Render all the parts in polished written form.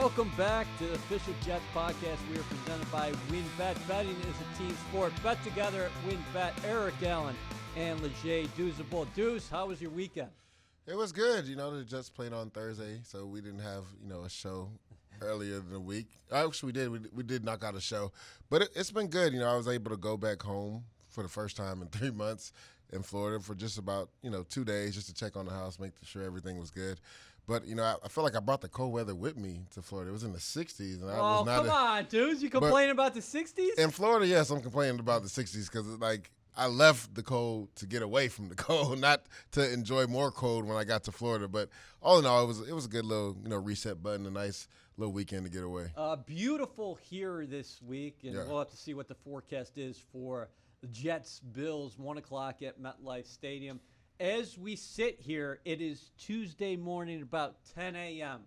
Welcome back to the Official Jets Podcast. We are presented by WynnBET. Betting is a team sport. Bet together at WynnBET. Eric Allen and Leger Douzable. Deuce, how was your weekend? It was good. The Jets played on Thursday, so we didn't have, a show earlier in the week. Actually, we did. We did knock out a show. But it's been good. I was able to go back home for the first time in 3 months in Florida for just about, 2 days just to check on the house, make sure everything was good. But, I feel like I brought the cold weather with me to Florida. It was in the 60s. And I was not come on, dudes. You complaining about the 60s? In Florida, yes, I'm complaining about the 60s because, I left the cold to get away from the cold, not to enjoy more cold when I got to Florida. But all in all, it was a good little, reset button, a nice little weekend to get away. Beautiful here this week, and we'll have to see what the forecast is for the Jets-Bills, 1 o'clock at MetLife Stadium. As we sit here, it is Tuesday morning, about 10 a.m.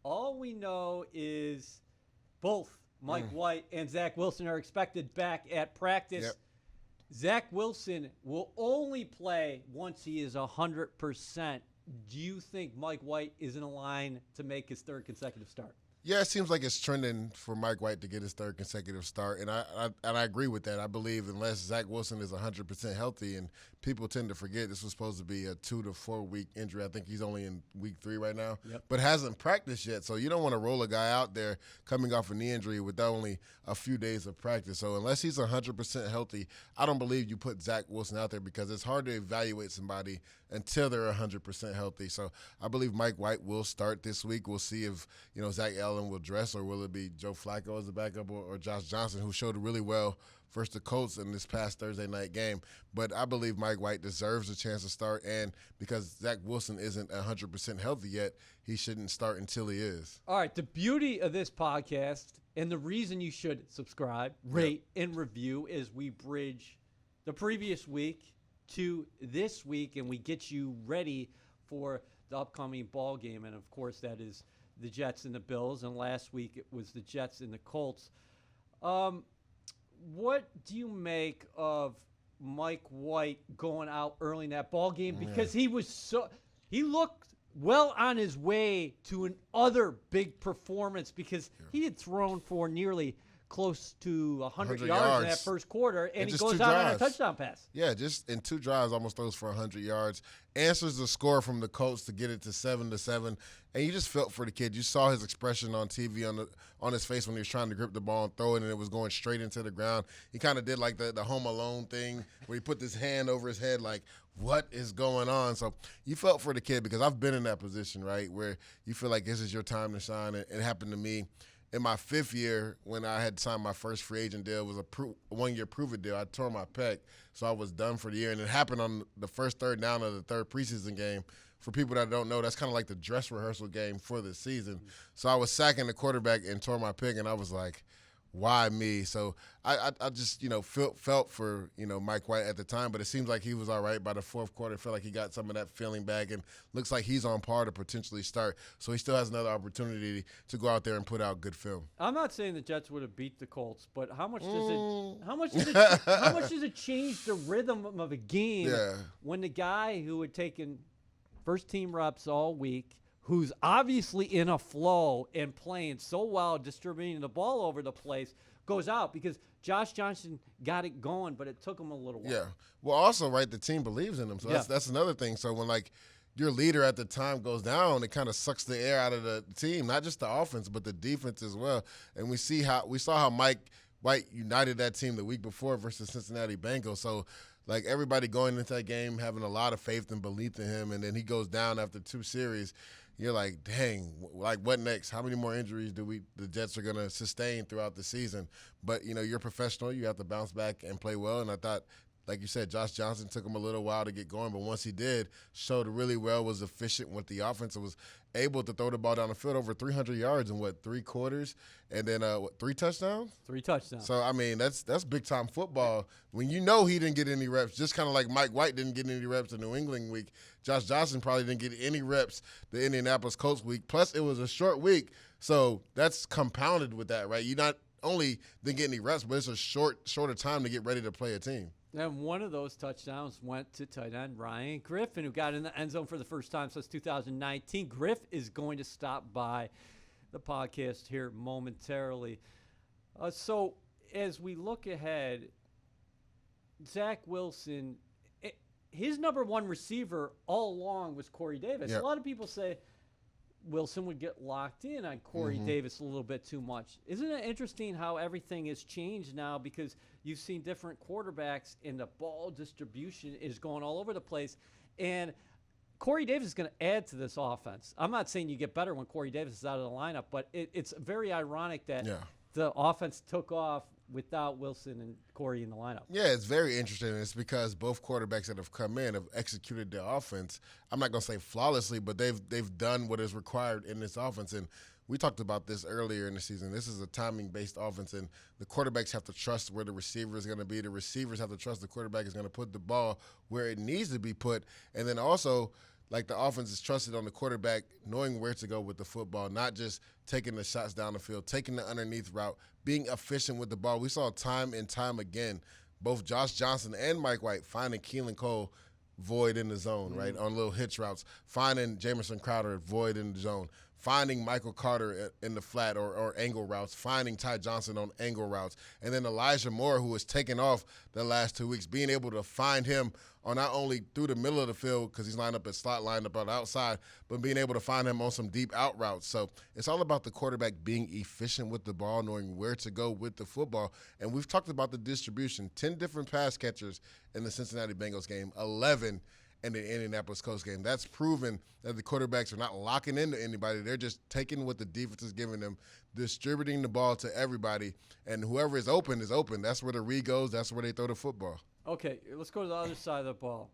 All we know is both Mike White and Zach Wilson are expected back at practice. Yep. Zach Wilson will only play once he is 100%. Do you think Mike White is in a line to make his third consecutive start? Yeah, it seems like it's trending for Mike White to get his third consecutive start, and I agree with that. I believe unless Zach Wilson is 100% healthy, and people tend to forget this was supposed to be a 2 to 4 week injury. I think he's only in week 3 right now, but hasn't practiced yet. So you don't want to roll a guy out there coming off a knee injury with only a few days of practice. So unless he's 100% healthy, I don't believe you put Zach Wilson out there because it's hard to evaluate somebody until they're 100% healthy. So I believe Mike White will start this week. We'll see if Zach Allen will dress, or will it be Joe Flacco as the backup, or Josh Johnson, who showed really well versus the Colts in this past Thursday night game. But I believe Mike White deserves a chance to start, and because Zach Wilson isn't 100% healthy yet, he shouldn't start until he is. All right, the beauty of this podcast and the reason you should subscribe, rate, and review is we bridge the previous week to this week, and we get you ready for the upcoming ball game. And, of course, that is the Jets and the Bills, and last week it was the Jets and the Colts. What do you make of Mike White going out early in that ball game? Because he looked well on his way to another big performance, because he had thrown for nearly close to 100 yards in that first quarter, and he goes out on a touchdown pass. Yeah, just in 2 drives, almost throws for 100 yards. Answers the score from the Colts to get it to 7-7, and you just felt for the kid. You saw his expression on TV on his face when he was trying to grip the ball and throw it, and it was going straight into the ground. He kind of did like the Home Alone thing where he put his hand over his head like, what is going on? So you felt for the kid, because I've been in that position, right, where you feel like this is your time to shine. It happened to me. In my 5th year, when I had signed my first free agent deal, it was a 1-year prove-it deal. I tore my pec, so I was done for the year. And it happened on the first third down of the third preseason game. For people that don't know, that's kind of like the dress rehearsal game for the season. So I was sacking the quarterback and tore my pec, and I was like, why me? So I just, felt for, Mike White at the time, but it seems like he was all right by the fourth quarter. I feel like he got some of that feeling back, and looks like he's on par to potentially start. So he still has another opportunity to go out there and put out good film. I'm not saying the Jets would have beat the Colts, but how much does it change the rhythm of a game when the guy who had taken first team reps all week, who's obviously in a flow and playing so well, distributing the ball over the place, goes out? Because Josh Johnson got it going, but it took him a little while. Yeah. Well, also, right, the team believes in him. So that's another thing. So when, your leader at the time goes down, it kind of sucks the air out of the team, not just the offense, but the defense as well. And we saw how Mike White united that team the week before versus Cincinnati Bengals. So, everybody going into that game having a lot of faith and belief in him, and then he goes down after 2 series. You're like, dang, what next? How many more injuries the Jets are going to sustain throughout the season? But, you're a professional. You have to bounce back and play well. And I thought, like you said, Josh Johnson took him a little while to get going. But once he did, showed really well, was efficient with the offense, and was able to throw the ball down the field over 300 yards in, 3 quarters? And then, 3 touchdowns? 3 touchdowns. So, that's big-time football. When he didn't get any reps, just kind of like Mike White didn't get any reps in New England week, Josh Johnson probably didn't get any reps the Indianapolis Colts week. Plus, it was a short week, so that's compounded with that, right? You not only didn't get any reps, but it's a shorter time to get ready to play a team. And one of those touchdowns went to tight end Ryan Griffin, who got in the end zone for the first time since 2019. Griff is going to stop by the podcast here momentarily. So as we look ahead, Zach Wilson, his number one receiver all along was Corey Davis. Yep. A lot of people say Wilson would get locked in on Corey Davis a little bit too much. Isn't it interesting how everything has changed now, because you've seen different quarterbacks and the ball distribution is going all over the place, and Corey Davis is going to add to this offense. I'm not saying you get better when Corey Davis is out of the lineup, but it's very ironic that the offense took off without Wilson and Corey in the lineup. Yeah, it's very interesting. It's because both quarterbacks that have come in have executed their offense. I'm not going to say flawlessly, but they've done what is required in this offense. And we talked about this earlier in the season. This is a timing-based offense, and the quarterbacks have to trust where the receiver is going to be. The receivers have to trust the quarterback is going to put the ball where it needs to be put. And then also, like, the offense is trusted on the quarterback knowing where to go with the football, not just taking the shots down the field, taking the underneath route, being efficient with the ball. We saw time and time again both Josh Johnson and Mike White finding Keelan Cole void in the zone, right, on little hitch routes, finding Jamison Crowder void in the zone, finding Michael Carter in the flat or angle routes, finding Ty Johnson on angle routes, and then Elijah Moore, who was taken off the last 2 weeks, being able to find him on not only through the middle of the field because he's lined up at slot, lined up on the outside, but being able to find him on some deep out routes. So it's all about the quarterback being efficient with the ball, knowing where to go with the football. And we've talked about the distribution, 10 different pass catchers in the Cincinnati Bengals game, 11 in the Indianapolis Colts game. That's proven that the quarterbacks are not locking into anybody. They're just taking what the defense is giving them, distributing the ball to everybody, and whoever is open is open. That's where the read goes. That's where they throw the football. Okay, let's go to the other side of the ball.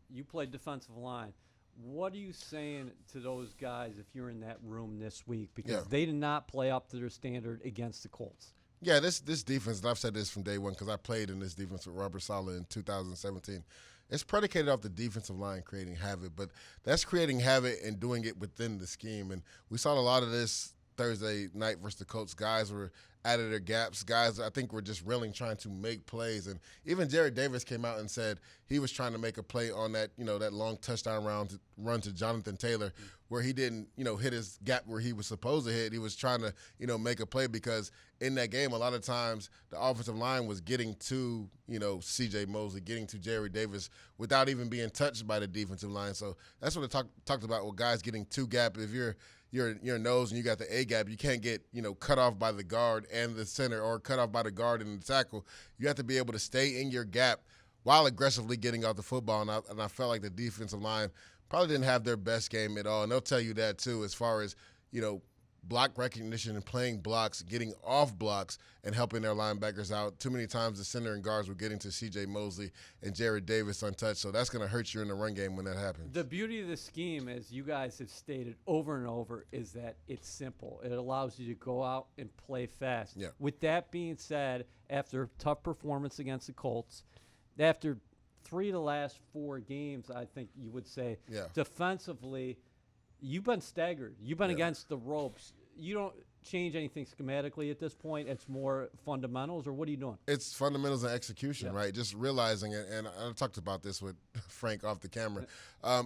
You played defensive line. What are you saying to those guys if you're in that room this week? Because they did not play up to their standard against the Colts. Yeah, this defense, and I've said this from day one because I played in this defense with Robert Saleh in 2017. It's predicated off the defensive line creating havoc, but that's creating havoc and doing it within the scheme. And we saw a lot of this Thursday night versus the Colts. Guys were out of their gaps. Guys, I think, were just really trying to make plays. And even Jared Davis came out and said he was trying to make a play on that, that long touchdown run to Jonathan Taylor, where he didn't, hit his gap where he was supposed to hit. He was trying to, make a play because in that game, a lot of times the offensive line was getting to, C.J. Mosley, getting to Jared Davis without even being touched by the defensive line. So that's what it talked about with guys getting two gap. If you're nose and you got the A gap, you can't get, cut off by the guard and the center or cut off by the guard and the tackle. You have to be able to stay in your gap while aggressively getting off the football. And I felt like the defensive line probably didn't have their best game at all. And they'll tell you that too, as far as, block recognition and playing blocks, getting off blocks and helping their linebackers out. Too many times the center and guards were getting to C.J. Mosley and Jared Davis untouched, so that's going to hurt you in the run game when that happens. The beauty of the scheme, as you guys have stated over and over, is that it's simple. It allows you to go out and play fast. Yeah. With that being said, after a tough performance against the Colts, after 3 of the last 4 games, I think you would say, defensively, you've been staggered. You've been against the ropes. You don't change anything schematically at this point. It's more fundamentals, or what are you doing? It's fundamentals and execution, right? Just realizing it. And I talked about this with Frank off the camera.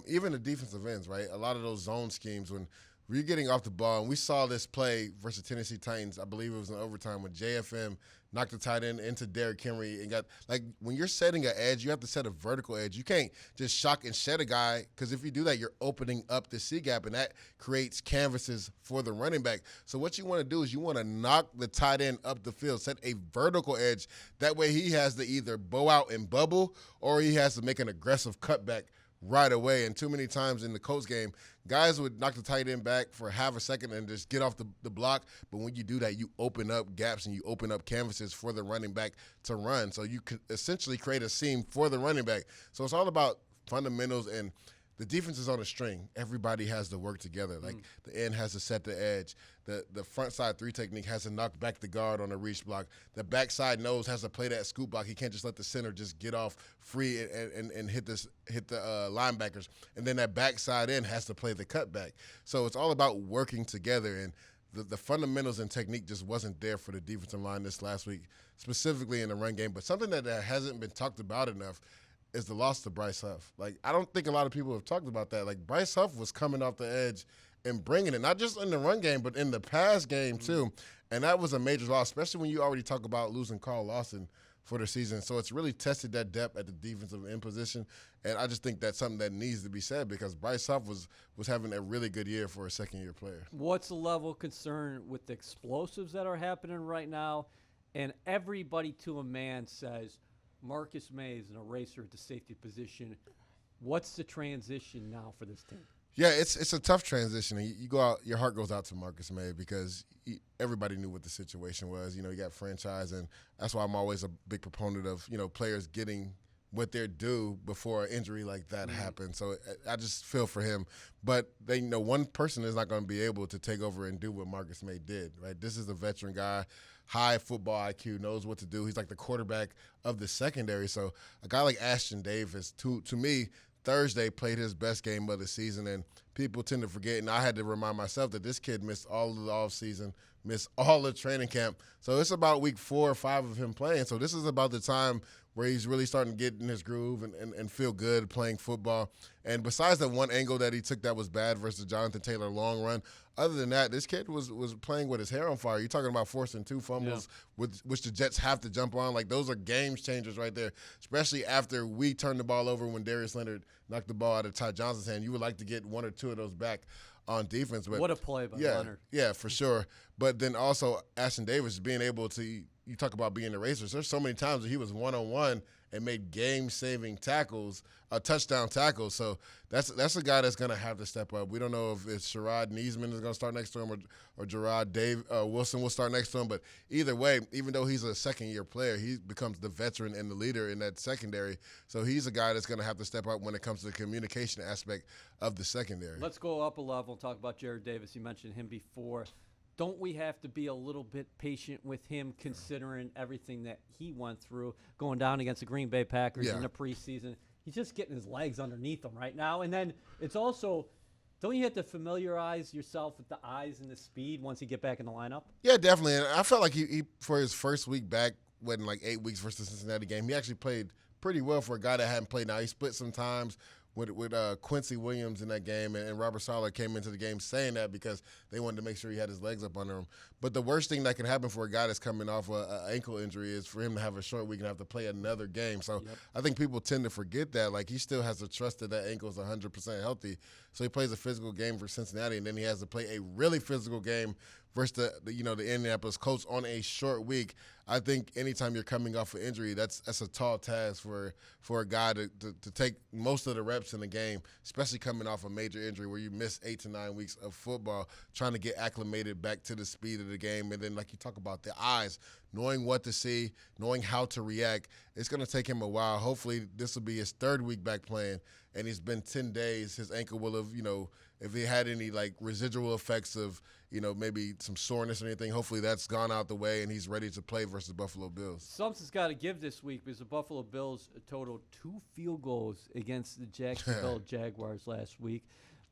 Even the defensive ends, right? A lot of those zone schemes when you're getting off the ball, and we saw this play versus Tennessee Titans. I believe it was in overtime when JFM knocked the tight end into Derrick Henry and got, like, when you're setting an edge, you have to set a vertical edge. You can't just shock and shed a guy, because if you do that, you're opening up the C gap, and that creates canvases for the running back. So what you want to do is you want to knock the tight end up the field, set a vertical edge. That way he has to either bow out and bubble, or he has to make an aggressive cutback right away. And too many times in the Colts game, guys would knock the tight end back for half a second and just get off the block. But when you do that, you open up gaps and you open up canvases for the running back to run. So you could essentially create a seam for the running back. So it's all about fundamentals, and the defense is on a string. Everybody has to work together. Like the end has to set the edge. The front side 3 technique has to knock back the guard on a reach block. The backside nose has to play that scoop block. He can't just let the center just get off free and hit the linebackers. And then that backside end has to play the cutback. So it's all about working together. And the fundamentals and technique just wasn't there for the defensive line this last week, specifically in the run game. But something that hasn't been talked about enough is the loss to Bryce Huff. Like, I don't think a lot of people have talked about that. Like, Bryce Huff was coming off the edge and bringing it, not just in the run game, but in the pass game too. And that was a major loss, especially when you already talk about losing Carl Lawson for the season. So it's really tested that depth at the defensive end position. And I just think that's something that needs to be said because Bryce Huff was having a really good year for a second-year player. What's the level of concern with the explosives that are happening right now? And everybody to a man says Marcus May is an eraser at the safety position. What's the transition now for this team? Yeah, it's a tough transition. You go out, your heart goes out to Marcus May because everybody knew what the situation was. You got franchise, and that's why I'm always a big proponent of, players getting what they're due before an injury like that happens. So I just feel for him. But they know one person is not going to be able to take over and do what Marcus May did, right? This is a veteran guy, high football IQ, knows what to do. He's like the quarterback of the secondary. So a guy like Ashton Davis, to me, Thursday played his best game of the season, and people tend to forget. And I had to remind myself that this kid missed all of the offseason, missed all the training camp. So it's about week 4 or 5 of him playing. So this is about the time where he's really starting to get in his groove and feel good playing football. And besides that one angle that he took that was bad versus Jonathan Taylor long run, other than that, this kid was playing with his hair on fire. You're talking about forcing 2 fumbles, which the Jets have to jump on. Like, those are game changers right there, especially after we turned the ball over when Darius Leonard knocked the ball out of Ty Johnson's hand. You would like to get 1 or 2 of those back on defense. But what a play by Leonard. Yeah, for sure. But then also Ashton Davis being able to, you talk about being erasers. There's so many times that he was one-on-one and made game-saving tackles, touchdown tackles. So that's a guy that's going to have to step up. We don't know if it's Sherrod Niesman is going to start next to him or Gerard Wilson will start next to him. But either way, even though he's a second-year player, he becomes the veteran and the leader in that secondary. So he's a guy that's going to have to step up when it comes to the communication aspect of the secondary. Let's go up a level and talk about Jared Davis. You mentioned him before. Don't we have to be a little bit patient with him considering everything that he went through going down against the Green Bay Packers in the preseason? He's just getting his legs underneath him right now. And then it's also, don't you have to familiarize yourself with the eyes and the speed once you get back in the lineup? Yeah, definitely. And I felt like he for his first week back, went like 8 weeks versus the Cincinnati game, he actually played pretty well for a guy that hadn't played. Now, he split some times with Quincy Williams in that game, and Robert Saleh came into the game saying that because they wanted to make sure he had his legs up under him. But the worst thing that can happen for a guy that's coming off an ankle injury is for him to have a short week and have to play another game. So I think people tend to forget that. Like, he still has to trust that ankle is 100% healthy. So he plays a physical game for Cincinnati, and then he has to play a really physical game versus the Indianapolis Colts on a short week. I think anytime you're coming off an injury, that's a tall task for a guy to take most of the reps in the game, especially coming off a major injury where you miss 8 to 9 weeks of football, trying to get acclimated back to the speed of the game. And then, like you talk about, the eyes, knowing what to see, knowing how to react. It's going to take him a while. Hopefully this will be his 3rd week back playing, and he's been 10 days. His ankle will have, if he had any like residual effects of, maybe some soreness or anything, hopefully that's gone out the way and he's ready to play versus Buffalo Bills. Something's got to give this week because the Buffalo Bills totaled 2 field goals against the Jacksonville Jaguars last week.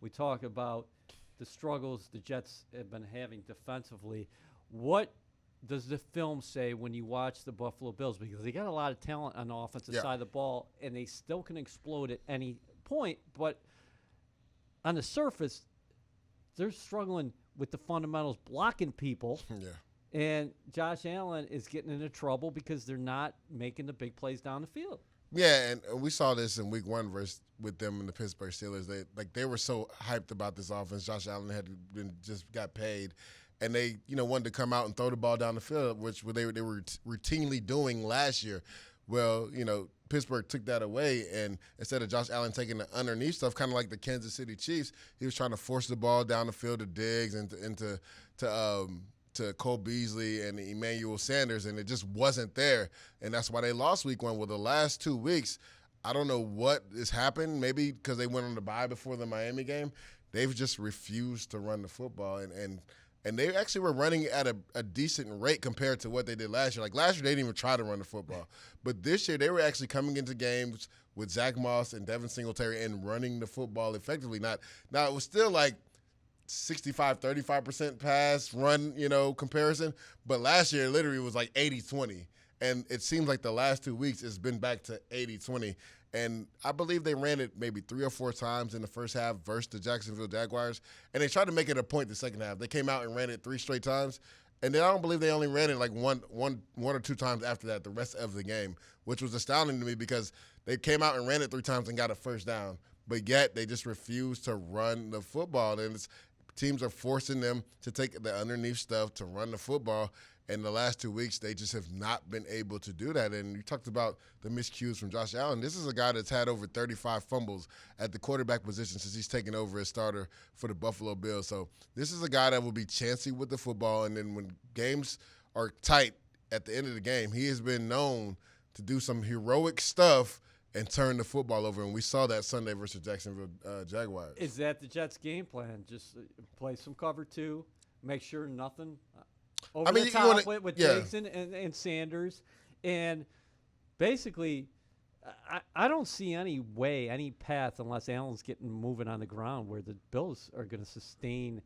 We talk about the struggles the Jets have been having defensively. What does the film say when you watch the Buffalo Bills? Because they got a lot of talent on the offensive side of the ball, and they still can explode at any point. But on the surface, they're struggling with the fundamentals, blocking people. And Josh Allen is getting into trouble because they're not making the big plays down the field. Yeah, and we saw this in week 1 with them and the Pittsburgh Steelers. They were so hyped about this offense. Josh Allen just got paid, and they wanted to come out and throw the ball down the field, which they were routinely doing last year. Well, Pittsburgh took that away, and instead of Josh Allen taking the underneath stuff, kind of like the Kansas City Chiefs, he was trying to force the ball down the field to Diggs and to Cole Beasley and Emmanuel Sanders, and it just wasn't there. And that's why they lost week 1. Well, the last 2 weeks, I don't know what has happened. Maybe because they went on the bye before the Miami game, they've just refused to run the football. And they actually were running at a decent rate compared to what they did last year. Like, last year, they didn't even try to run the football. But this year, they were actually coming into games with Zach Moss and Devin Singletary and running the football effectively. Now, it was still like 65-35% pass run, comparison. But last year, literally, it was like 80-20. And it seems like the last 2 weeks, it's been back to 80-20. And I believe they ran it maybe 3 or 4 times in the first half versus the Jacksonville Jaguars. And they tried to make it a point the second half. They came out and ran it 3 straight times. And then I don't believe they only ran it like one or 2 times after that the rest of the game, which was astounding to me because they came out and ran it 3 times and got a first down. But yet they just refused to run the football. And teams are forcing them to take the underneath stuff to run the football. And the last 2 weeks, they just have not been able to do that. And you talked about the miscues from Josh Allen. This is a guy that's had over 35 fumbles at the quarterback position since he's taken over as starter for the Buffalo Bills. So this is a guy that will be chancy with the football. And then when games are tight at the end of the game, he has been known to do some heroic stuff and turn the football over. And we saw that Sunday versus Jacksonville Jaguars. Is that the Jets' game plan? Just play some cover 2, make sure nothing over the top with Diggs and Sanders. And basically, I don't see any way, any path, unless Allen's getting moving on the ground, where the Bills are going to sustain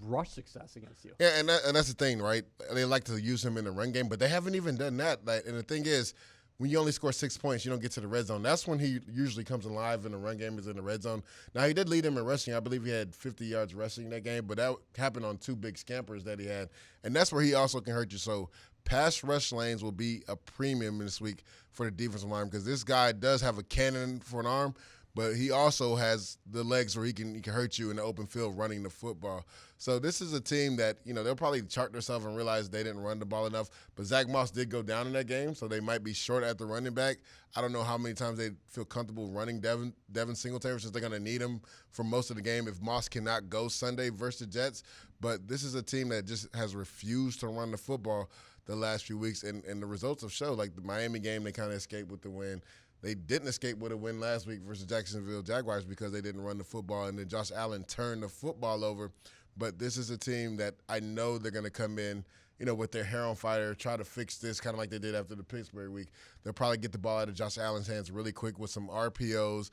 rush success against you. Yeah, and that's the thing, right? They like to use him in the run game, but they haven't even done that. And the thing is, when you only score 6 points, you don't get to the red zone. That's when he usually comes alive in the run game, is in the red zone. Now, he did lead him in rushing. I believe he had 50 yards rushing that game, but that happened on 2 big scampers that he had. And that's where he also can hurt you. So pass rush lanes will be a premium this week for the defensive line because this guy does have a cannon for an arm, but he also has the legs where he can hurt you in the open field running the football. So this is a team that, they'll probably chart themselves and realize they didn't run the ball enough. But Zach Moss did go down in that game, so they might be short at the running back. I don't know how many times they feel comfortable running Devin Singletary, since they're going to need him for most of the game if Moss cannot go Sunday versus the Jets. But this is a team that just has refused to run the football the last few weeks, and the results have showed. Like the Miami game, they kind of escaped with the win. They didn't escape with a win last week versus Jacksonville Jaguars because they didn't run the football, and then Josh Allen turned the football over. But this is a team that I know they're going to come in, with their hair on fire, try to fix this kind of like they did after the Pittsburgh week. They'll probably get the ball out of Josh Allen's hands really quick with some RPOs.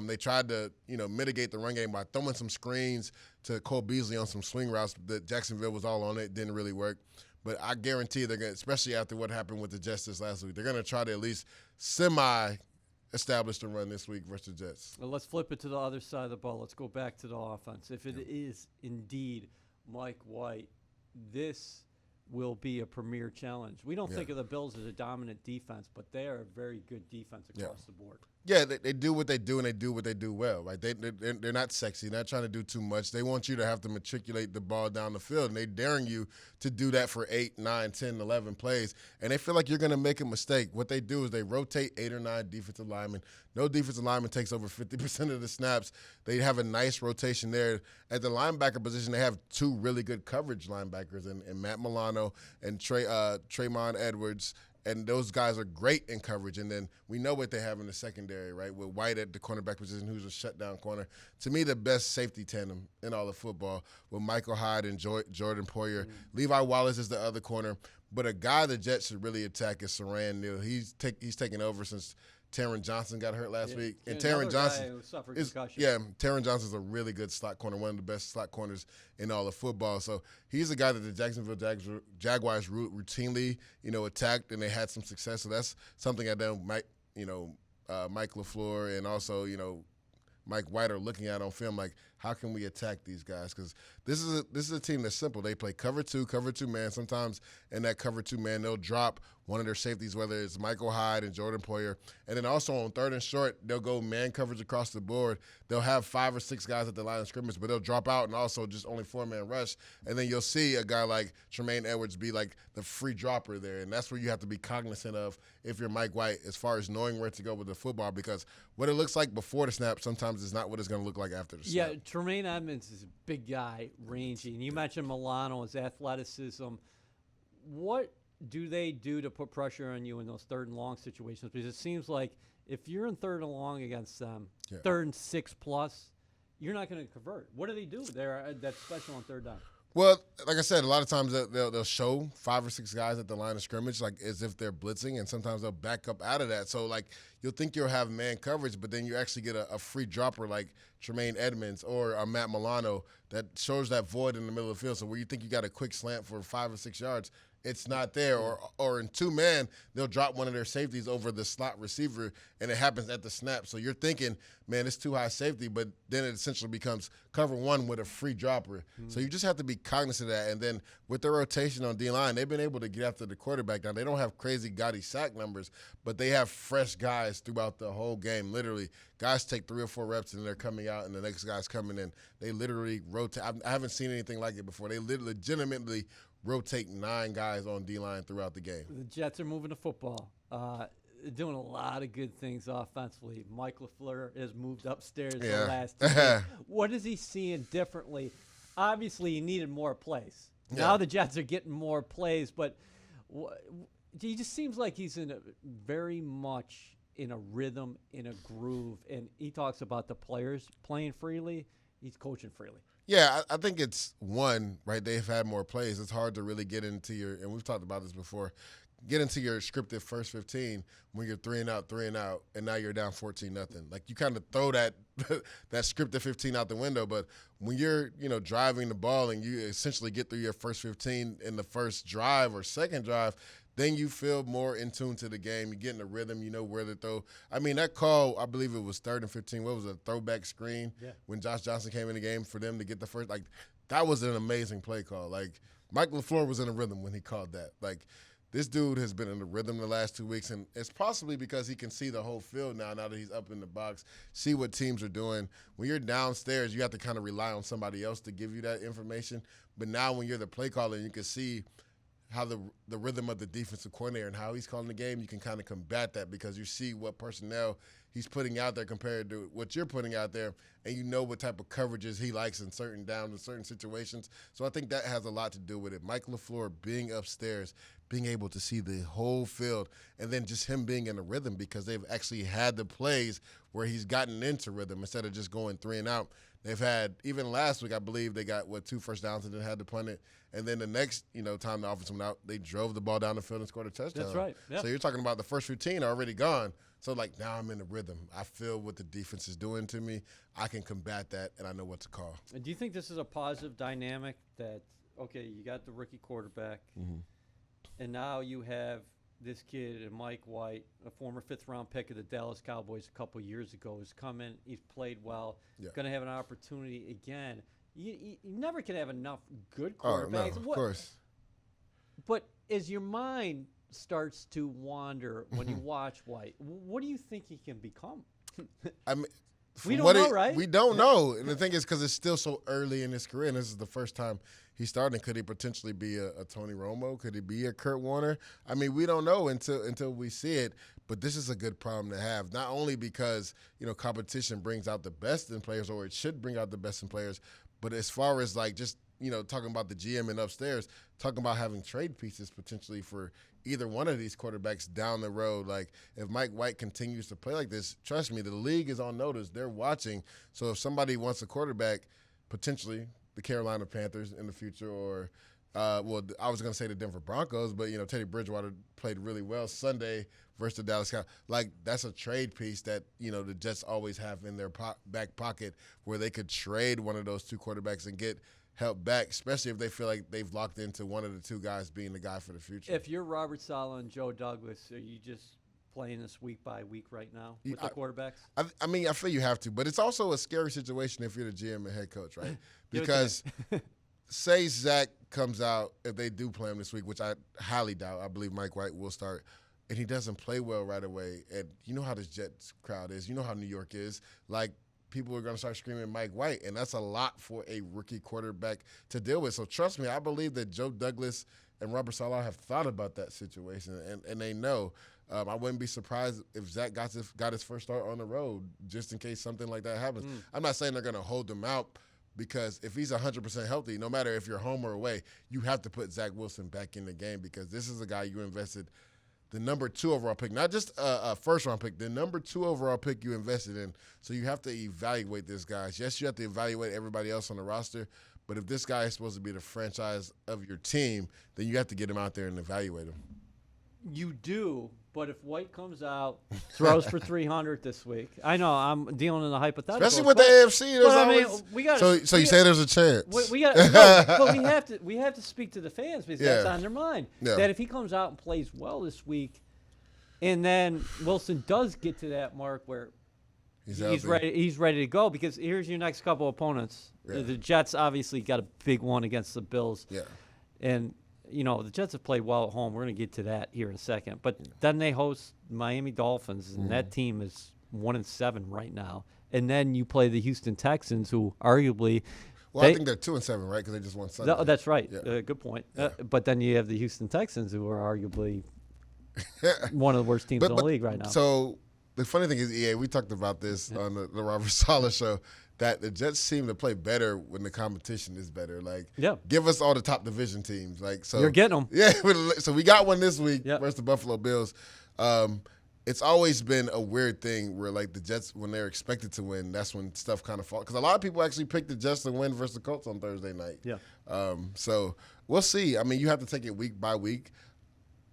They tried to, mitigate the run game by throwing some screens to Cole Beasley on some swing routes that Jacksonville was all on it. Didn't really work. But I guarantee they're going to, especially after what happened with the Jets this last week, they're going to try to at least establish the run this week versus the Jets. Well, let's flip it to the other side of the ball. Let's go back to the offense. If it is indeed Mike White, this will be a premier challenge. We don't think of the Bills as a dominant defense, but they are a very good defense across the board. Yeah, they do what they do, and they do what they do well. Right? They're not sexy. They're not trying to do too much. They want you to have to matriculate the ball down the field, and they're daring you to do that for 8, 9, 10, 11 plays, and they feel like you're going to make a mistake. What they do is they rotate 8 or 9 defensive linemen. No defensive lineman takes over 50% of the snaps. They have a nice rotation there. At the linebacker position, they have 2 really good coverage linebackers, and Matt Milano and Tremont Edwards. And those guys are great in coverage. And then we know what they have in the secondary, right, with White at the cornerback position, who's a shutdown corner. To me, the best safety tandem in all of football with Michael Hyde and Jordan Poyer. Levi Wallace is the other corner. But a guy the Jets should really attack is Saran Neal. He's taken over since Taron Johnson got hurt last week. And Taron Johnson Taron Johnson's a really good slot corner, one of the best slot corners in all of football. So he's a guy that the Jacksonville Jaguars routinely, attacked, and they had some success. So that's something I know Mike LaFleur and also, Mike White are looking at on film, like, how can we attack these guys? Because this is a team that's simple. They play cover two man. Sometimes in that cover 2 man, they'll drop one of their safeties, whether it's Michael Hyde and Jordan Poyer. And then also on 3rd and short, they'll go man coverage across the board. They'll have 5 or 6 guys at the line of scrimmage, but they'll drop out and also just only 4-man rush. And then you'll see a guy like Tremaine Edwards be like the free dropper there. And that's where you have to be cognizant of if you're Mike White as far as knowing where to go with the football, because what it looks like before the snap sometimes is not what it's going to look like after the snap. Yeah, Tremaine Edmonds is a big guy, rangy. And you mentioned Milano, his athleticism. What do they do to put pressure on you in those 3rd and long situations? Because it seems like if you're in 3rd and long against them, 3rd and 6 plus, you're not going to convert. What do they do there that's special on 3rd down? Well, like I said, a lot of times they'll show 5 or 6 guys at the line of scrimmage, like as if they're blitzing, and sometimes they'll back up out of that. So, like, you'll think you'll have man coverage, but then you actually get a free dropper like Tremaine Edmonds or a Matt Milano that shows that void in the middle of the field. So where you think you got a quick slant for 5 or 6 yards, it's not there. Or in two-man, they'll drop one of their safeties over the slot receiver, and it happens at the snap. So you're thinking, man, it's too high safety, but then it essentially becomes cover one with a free dropper. So you just have to be cognizant of that. And then with the rotation on D-line, they've been able to get after the quarterback. Now, they don't have crazy gaudy sack numbers, but they have fresh guys throughout the whole game. Literally, guys take 3 or 4 reps, and they're coming out, and the next guy's coming in. They literally rotate. I haven't seen anything like it before. They legitimately rotate 9 guys on D-line throughout the game. The Jets are moving the football. Doing a lot of good things offensively. Mike LaFleur has moved upstairs the last 2 games. What is he seeing differently? Obviously, he needed more plays. Now the Jets are getting more plays, but he just seems like he's very much in a rhythm, in a groove, and he talks about the players playing freely. He's coaching freely. Yeah, I think it's one, right? They've had more plays. It's hard to really get into and we've talked about this before, get into your scripted first 15 when you're 3 and out, and now you're down 14-0. Like, you kind of throw that that scripted 15 out the window. But when you're, driving the ball and you essentially get through your first 15 in the first drive or second drive, then you feel more in tune to the game. You get in the rhythm. You know where to throw. I mean, that call, I believe it was 3rd and 15. What was it, a throwback screen when Josh Johnson came in the game for them to get the first? Like, that was an amazing play call. Like, Mike LaFleur was in a rhythm when he called that. Like, this dude has been in the rhythm the last 2 weeks, and it's possibly because he can see the whole field now that he's up in the box, see what teams are doing. When you're downstairs, you have to kind of rely on somebody else to give you that information. But now when you're the play caller, you can see how the rhythm of the defensive coordinator and how he's calling the game, you can kind of combat that because you see what personnel he's putting out there compared to what you're putting out there, and you know what type of coverages he likes in certain downs and certain situations. So I think that has a lot to do with it. Mike LaFleur being upstairs, being able to see the whole field, and then just him being in a rhythm because they've actually had the plays where he's gotten into rhythm instead of just going 3 and out. They've had, even last week, I believe they got, 2 first downs and then had to punt it. And then the next, time the offense went out, they drove the ball down the field and scored a touchdown. That's right. Yeah. So you're talking about the first 15 are already gone. So, now I'm in the rhythm. I feel what the defense is doing to me. I can combat that, and I know what to call. And do you think this is a positive dynamic that, okay, you got the rookie quarterback, and now you have this kid, Mike White, a former 5th-round pick of the Dallas Cowboys a couple years ago, who's come in, he's played well, going to have an opportunity again. You never can have enough good quarterbacks. Oh, no, of course. But as your mind starts to wander when you watch White, what do you think he can become? I mean, we don't know, right? We don't know. And the thing is, because it's still so early in his career, and this is the first time he's starting, could he potentially be a Tony Romo? Could he be a Kurt Warner? I mean, we don't know until we see it. But this is a good problem to have, not only because, competition brings out the best in players, or it should bring out the best in players, but as far as just, talking about the GM and upstairs, talking about having trade pieces potentially for either one of these quarterbacks down the road. Like, if Mike White continues to play like this, trust me, the league is on notice. They're watching. So if somebody wants a quarterback, potentially the Carolina Panthers in the future, or I was going to say the Denver Broncos, but, Teddy Bridgewater played really well Sunday versus the Dallas Cowboys. That's a trade piece that, the Jets always have in their back pocket where they could trade one of those 2 quarterbacks and get help back, especially if they feel like they've locked into one of the 2 guys being the guy for the future. If you're Robert Saleh and Joe Douglas, are you just playing this week by week right now with the quarterbacks? I mean, I feel you have to, but it's also a scary situation if you're the GM and head coach, right? Because say Zach comes out, if they do play him this week, which I highly doubt, I believe Mike White will start, and he doesn't play well right away. And you know how this Jets crowd is. You know how New York is. People are going to start screaming Mike White, and that's a lot for a rookie quarterback to deal with. So trust me, I believe that Joe Douglas and Robert Saleh have thought about that situation, and they know. I wouldn't be surprised if Zach got his first start on the road, just in case something like that happens. I'm not saying they're going to hold him out, because if he's 100% healthy, no matter if you're home or away, you have to put Zach Wilson back in the game, because this is a guy you invested the number 2 overall pick, not just a first-round pick, the number 2 overall pick you invested in. So you have to evaluate this guy. Yes, you have to evaluate everybody else on the roster, but if this guy is supposed to be the franchise of your team, then you have to get him out there and evaluate him. You do, But if White comes out, throws for 300 this week, I know I'm dealing in the hypothetical. Especially with the AFC, there's always. We got. So you say there's a chance? We got. No, but we have to speak to the fans because that's on their mind. Yeah. That if he comes out and plays well this week, and then Wilson does get to that mark where he's ready to go, because here's your next couple opponents. Yeah. The Jets obviously got a big one against the Bills. Yeah. And the Jets have played well at home. We're going to get to that here in a second. But then they host Miami Dolphins, and that team is 1-7 right now. And then you play the Houston Texans, who arguably I think they're 2-7, right? Because they just won Sunday. That's right. Yeah. Good point. Yeah. But then you have the Houston Texans, who are arguably one of the worst teams in the league right now. So the funny thing is, EA, we talked about this on the Robert Saleh show, that the Jets seem to play better when the competition is better. Like, give us all the top division teams. Like, so you're getting them. Yeah. So we got one this week versus the Buffalo Bills. It's always been a weird thing where, like, the Jets, when they're expected to win, that's when stuff kind of falls. Because a lot of people actually picked the Jets to win versus the Colts on Thursday night. Yeah. So we'll see. I mean, you have to take it week by week.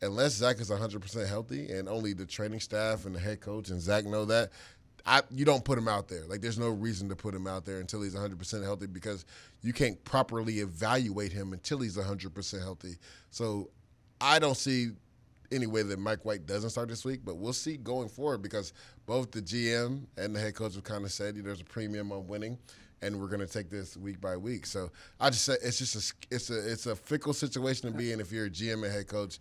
Unless Zach is 100% healthy, and only the training staff and the head coach and Zach know that, you don't put him out there. Like, there's no reason to put him out there until he's 100% healthy, because you can't properly evaluate him until he's 100% healthy. So I don't see any way that Mike White doesn't start this week, but we'll see going forward, because both the GM and the head coach have kind of said there's a premium on winning, and we're going to take this week by week. So I just say it's a fickle situation to be in if you're a GM and head coach.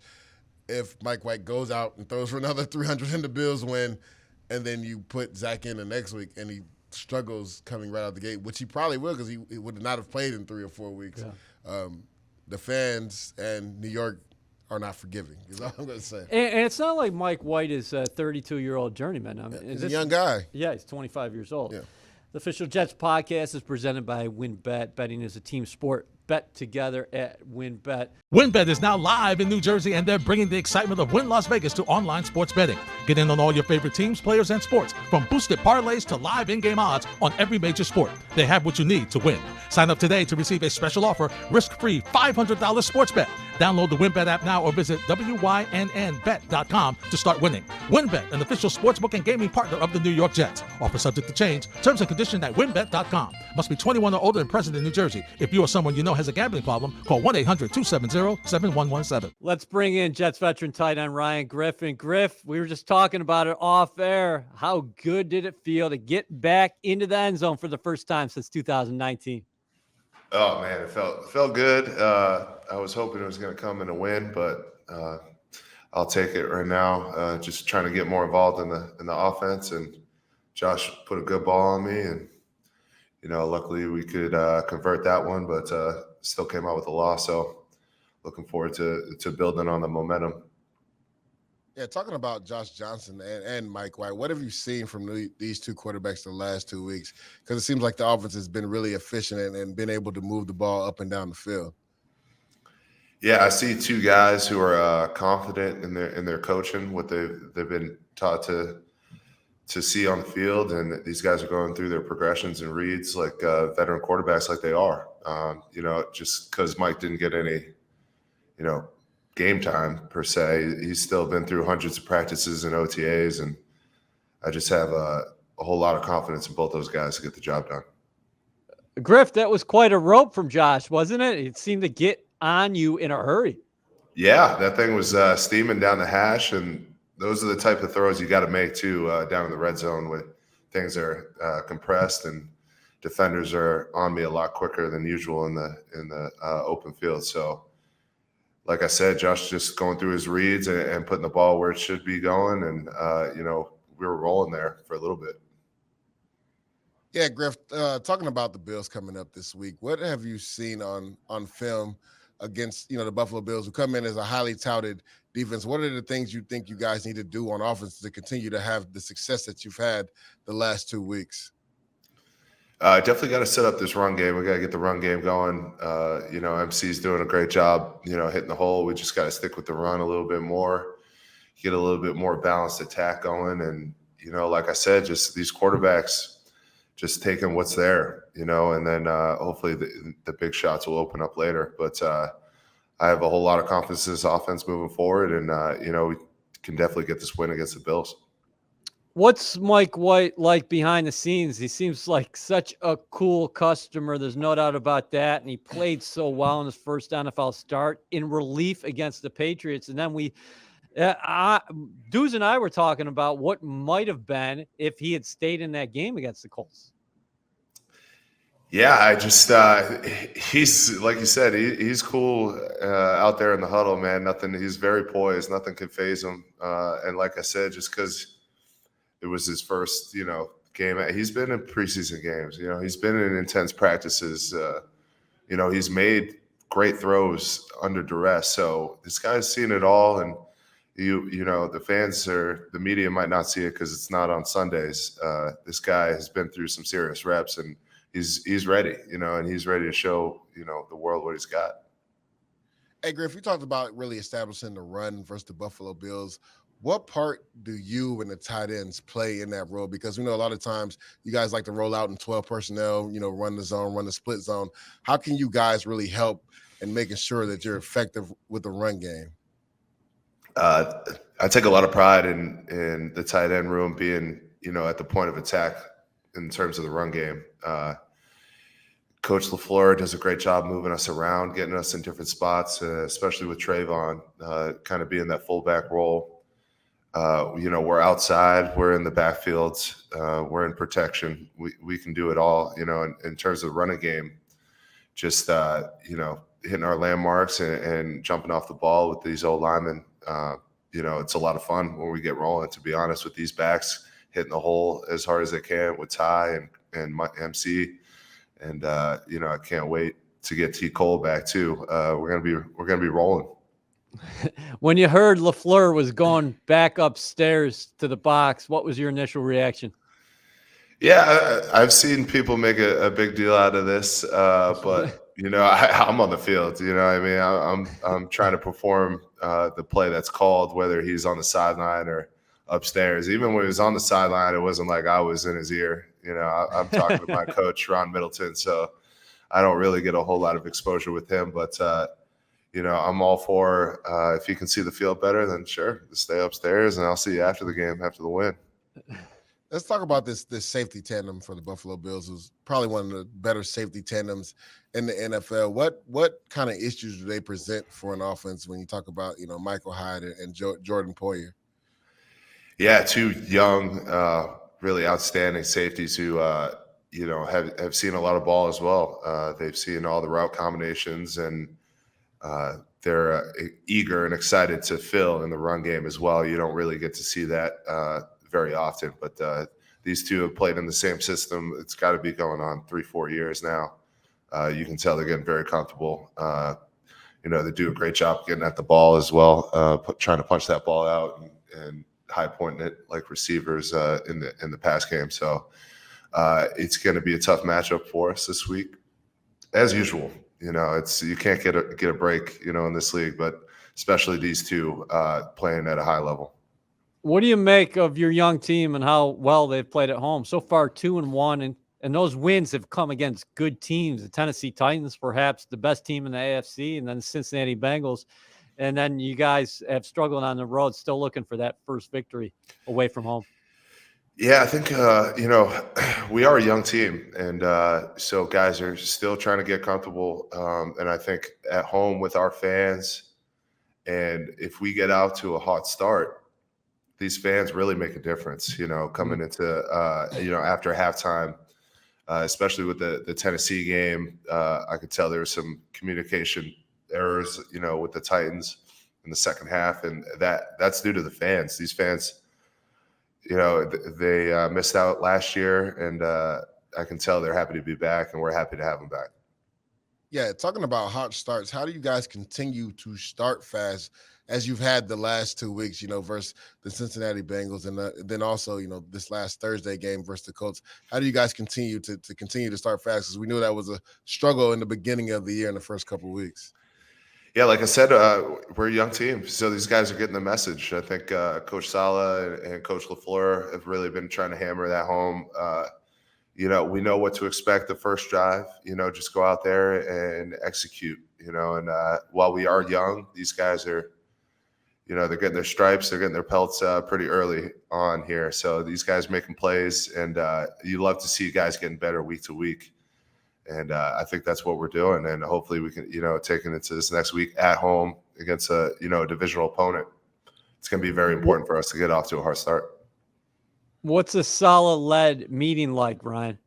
If Mike White goes out and throws for another 300 and the Bills win, and then you put Zach in the next week and he struggles coming right out the gate, which he probably will, because he would not have played in 3 or 4 weeks. Yeah. The fans and New York are not forgiving, is all I'm going to say. And it's not like Mike White is a 32-year-old journeyman. I mean, he's a young guy. Yeah, he's 25 years old. Yeah. The Official Jets podcast is presented by WynnBET. Betting is a team sport. Bet together at WynnBET. WynnBET is now live in New Jersey, and they're bringing the excitement of Wynn Las Vegas to online sports betting. Get in on all your favorite teams, players, and sports, from boosted parlays to live in-game odds on every major sport. They have what you need to win. Sign up today to receive a special offer, risk-free $500 sports bet. Download the WynnBET app now or visit wynnbet.com to start winning. WynnBET, an official sportsbook and gaming partner of the New York Jets. Offer subject to change. Terms and conditions at wynnbet.com. Must be 21 or older and present in New Jersey. If you or someone you know has a gambling problem, call 1-800-270-7117. Let's bring in Jets veteran tight end Ryan Griffin. Griff, we were just talking about it off air. How good did it feel to get back into the end zone for the first time since 2019? Oh man, it felt good. I was hoping it was going to come in a win, but I'll take it right now. Just trying to get more involved in the offense, and Josh put a good ball on me, and luckily we could convert that one, but still came out with a loss. So looking forward to building on the momentum. Yeah, talking about Josh Johnson and Mike White, what have you seen from these two quarterbacks the last 2 weeks? Because it seems like the offense has been really efficient and been able to move the ball up and down the field. Yeah, I see two guys who are confident in their coaching, what they've been taught to see on the field, and these guys are going through their progressions and reads like veteran quarterbacks, like they are. Just because Mike didn't get any, game time per se, he's still been through hundreds of practices and OTAs, and I just have a whole lot of confidence in both those guys to get the job done. Griff, that was quite a rope from Josh, wasn't it? It seemed to get on you in a hurry. Yeah, that thing was steaming down the hash, and those are the type of throws you got to make too down in the red zone when things are compressed and defenders are on me a lot quicker than usual in the open field. So, like I said, Josh just going through his reads and putting the ball where it should be going, and we were rolling there for a little bit. Yeah, Griff, talking about the Bills coming up this week, what have you seen on film against the Buffalo Bills, who come in as a highly touted defense? What are the things you think you guys need to do on offense to continue to have the success that you've had the last 2 weeks? Definitely got to set up this run game. We got to get the run game going. MC's doing a great job, hitting the hole. We just got to stick with the run a little bit more, get a little bit more balanced attack going. And, like I said, just these quarterbacks just taking what's there, and then hopefully the big shots will open up later. But I have a whole lot of confidence in this offense moving forward, and, we can definitely get this win against the Bills. What's Mike White like behind the scenes? He seems like such a cool customer. There's no doubt about that. And he played so well in his first NFL start in relief against the Patriots. And then Douz and I were talking about what might have been if he had stayed in that game against the Colts. Yeah, I just he's like you said, he's cool out there in the huddle, man. He's very poised. Nothing can phase him. And like I said, just because it was his first, game. He's been in preseason games. He's been in intense practices. He's made great throws under duress. So this guy's seen it all. And the fans or the media might not see it because it's not on Sundays. This guy has been through some serious reps, and he's ready. And he's ready to show the world what he's got. Hey, Griff, you talked about really establishing the run versus the Buffalo Bills. What part do you and the tight ends play in that role? Because we know a lot of times you guys like to roll out in 12 personnel, run the zone, run the split zone. How can you guys really help in making sure that you're effective with the run game? I take a lot of pride in the tight end room being, at the point of attack in terms of the run game. Coach LaFleur does a great job moving us around, getting us in different spots, especially with Trayvon, kind of being that fullback role. We're outside, we're in the backfields, we're in protection. We can do it all, in terms of the running game, just, hitting our landmarks and jumping off the ball with these old linemen. It's a lot of fun when we get rolling, to be honest, with these backs hitting the hole as hard as they can with Ty and MC. And, I can't wait to get T. Cole back too. We're going to be rolling. When you heard LaFleur was going back upstairs to the box, what was your initial reaction? Yeah, I've seen people make a big deal out of this, but I'm on the field. I'm trying to perform the play that's called, whether he's on the sideline or upstairs. Even when he was on the sideline, it wasn't like I was in his ear. I'm talking to my coach, Ron Middleton, so I don't really get a whole lot of exposure with him, but. I'm all for if you can see the field better, then sure, stay upstairs, and I'll see you after the game, after the win. Let's talk about this safety tandem for the Buffalo Bills. It was probably one of the better safety tandems in the NFL. What kind of issues do they present for an offense when you talk about Michael Hyde and Jordan Poyer? Yeah, two young, really outstanding safeties who have seen a lot of ball as well. They've seen all the route combinations and. They're eager and excited to fill in the run game as well. You don't really get to see that very often, but these two have played in the same system. It's got to be going on 3-4 years now. You can tell they're getting very comfortable. They do a great job getting at the ball as well, trying to punch that ball out and high pointing it like receivers in the pass game. So it's going to be a tough matchup for us this week, as usual. You can't get a break, in this league, but especially these two playing at a high level. What do you make of your young team and how well they've played at home? So far, 2-1, and those wins have come against good teams. The Tennessee Titans, perhaps the best team in the AFC, and then the Cincinnati Bengals. And then you guys have struggled on the road, still looking for that first victory away from home. Yeah, I think, we are a young team, and so guys are still trying to get comfortable. And I think at home with our fans, and if we get out to a hot start, these fans really make a difference, coming into, after halftime, especially with the Tennessee game. I could tell there was some communication errors, with the Titans in the second half, and that's due to the fans. These fans, they missed out last year, and I can tell they're happy to be back, and we're happy to have them back. Yeah, talking about hot starts, how do you guys continue to start fast as you've had the last 2 weeks, versus the Cincinnati Bengals, and then also, this last Thursday game versus the Colts? How do you guys continue to start fast? Because we knew that was a struggle in the beginning of the year in the first couple of weeks. Yeah, like I said, we're a young team, so these guys are getting the message. I think Coach Saleh and Coach LaFleur have really been trying to hammer that home. We know what to expect the first drive. Just go out there and execute. And while we are young, these guys are, they're getting their stripes, they're getting their pelts pretty early on here. So these guys making plays, and you love to see guys getting better week to week. And I think that's what we're doing. And hopefully we can, take it into this next week at home against a divisional opponent. It's going to be very important for us to get off to a hard start. What's a Saleh-led meeting like, Ryan?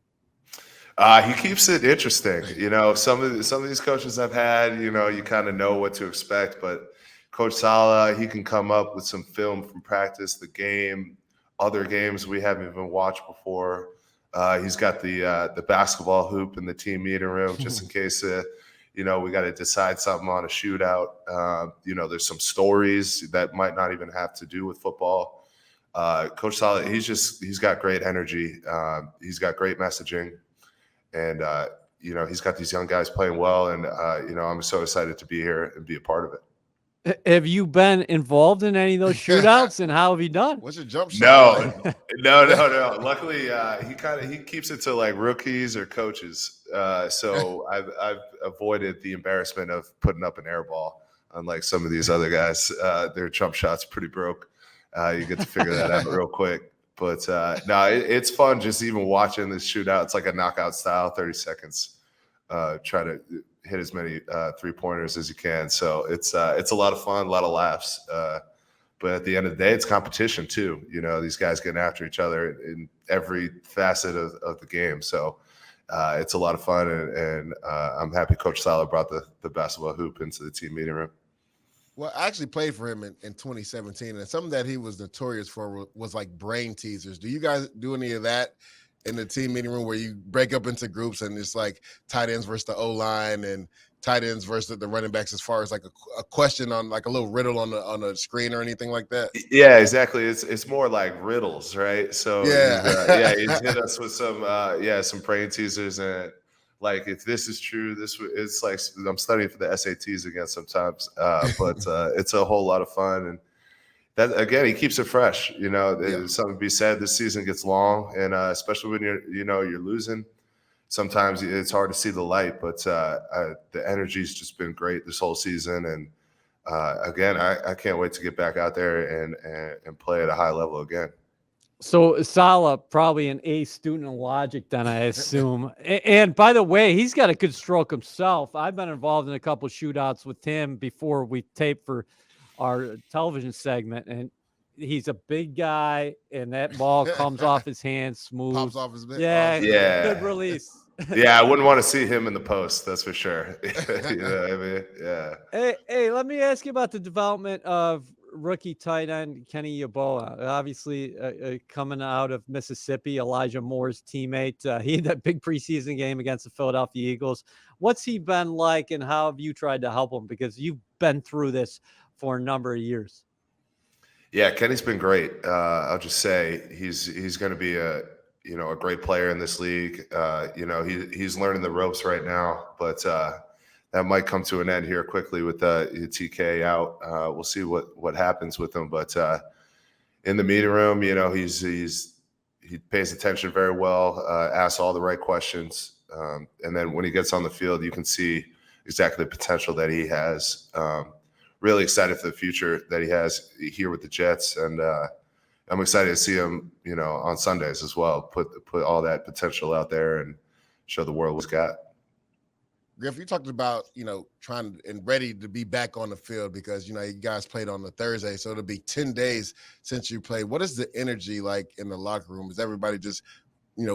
He keeps it interesting. Some of these coaches I've had, you kind of know what to expect, but Coach Saleh, he can come up with some film from practice, the game, other games we haven't even watched before. He's got the basketball hoop in the team meeting room just in case, we got to decide something on a shootout. There's some stories that might not even have to do with football. Coach Saleh, he's got great energy. He's got great messaging, and he's got these young guys playing well. And I'm so excited to be here and be a part of it. Have you been involved in any of those shootouts, and how have you done? What's your jump shot? No. Luckily, he keeps it to like rookies or coaches. So I've avoided the embarrassment of putting up an air ball. Unlike some of these other guys, their jump shots pretty broke. You get to figure that out real quick. But no, it's fun just even watching this shootout. It's like a knockout style, 30 seconds. Try to hit as many 3-pointers as you can. So it's a lot of fun, a lot of laughs. But at the end of the day, it's competition too. These guys getting after each other in every facet of the game. So it's a lot of fun, and I'm happy Coach Saleh brought the basketball hoop into the team meeting room. Well, I actually played for him in 2017, and something that he was notorious for was like brain teasers. Do you guys do any of that in the team meeting room where you break up into groups and it's like tight ends versus the O-line and tight ends versus the running backs, as far as like a question on like a little riddle on a screen or anything like that? Yeah, exactly. It's more like riddles, right? So he's hit us with some brain teasers, and like, if this is true, it's like I'm studying for the SATs again sometimes, but it's a whole lot of fun. And that, again, he keeps it fresh. There's something to be said. This season gets long, and especially when you're losing, sometimes it's hard to see the light. But the energy's just been great this whole season, and again, I can't wait to get back out there and play at a high level again. So Saleh, probably an A student of logic, then I assume. And by the way, he's got a good stroke himself. I've been involved in a couple of shootouts with him before we taped for our television segment, and he's a big guy, and that ball comes off his hand smooth. Pops off his bit. Yeah, Yeah. good release. Yeah, I wouldn't want to see him in the post, that's for sure. You know what I mean? Yeah. Hey, let me ask you about the development of rookie tight end Kenny Yaboa. Obviously, coming out of Mississippi, Elijah Moore's teammate. He had that big preseason game against the Philadelphia Eagles. What's he been like, and how have you tried to help him? Because you've been through this for a number of years. Yeah, Kenny's been great. I'll just say he's going to be a great player in this league. He's learning the ropes right now, but that might come to an end here quickly with TK out. We'll see what happens with him. But in the meeting room, he pays attention very well, asks all the right questions, and then when he gets on the field, you can see exactly the potential that he has. Really excited for the future that he has here with the Jets, and I'm excited to see him, on Sundays as well. Put all that potential out there and show the world what's got. Griff, you talked about, trying and ready to be back on the field because, you guys played on the Thursday, so it'll be 10 days since you played. What is the energy like in the locker room? Is everybody just,